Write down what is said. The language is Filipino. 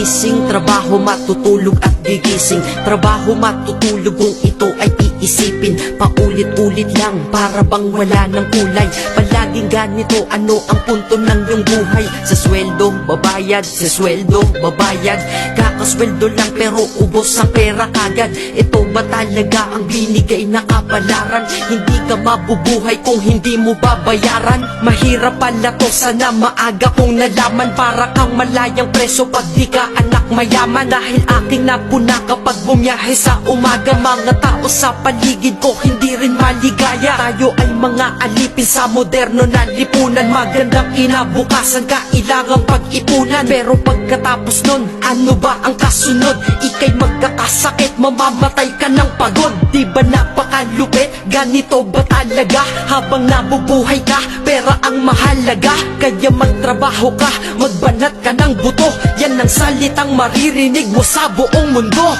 gigising, trabaho matutulog at gigising, trabaho matutulog kung ito ay iisipin. Paulit-ulit lang para bang wala ng kulay. Palaging ganito, ano ang punto ng iyong buhay? Sa sweldo, babayad, sa sweldo, babayad. Kakasweldo lang pero ubos ang pera kagad. Ito ba talaga ang binigay na kapalaran? Hindi ka mabubuhay kung hindi mo babayaran. Mahirap pala to, sana maaga kong nalaman. Para kang malayang preso pag di ka anak mayaman. Dahil aking napuna kapag bumiyahe sa umaga. Mga tao sa paligid ko hindi rin maligaya. Tayo ay mga alipin sa moderno na lipunan. Magandang kinabukasan kailangang pag-ipunan. Pero pagkatapos nun, ano ba ang kasunod? Ika'y magkakasakit, mamamatay ka ng pagod. Di ba napakalupit? Ganito ba talaga? Habang nabubuhay ka, pera ang mahalaga. Kaya magtrabaho ka, magbanat ka ng buto. Yan ang salitang maririnig mo sa buong mundo.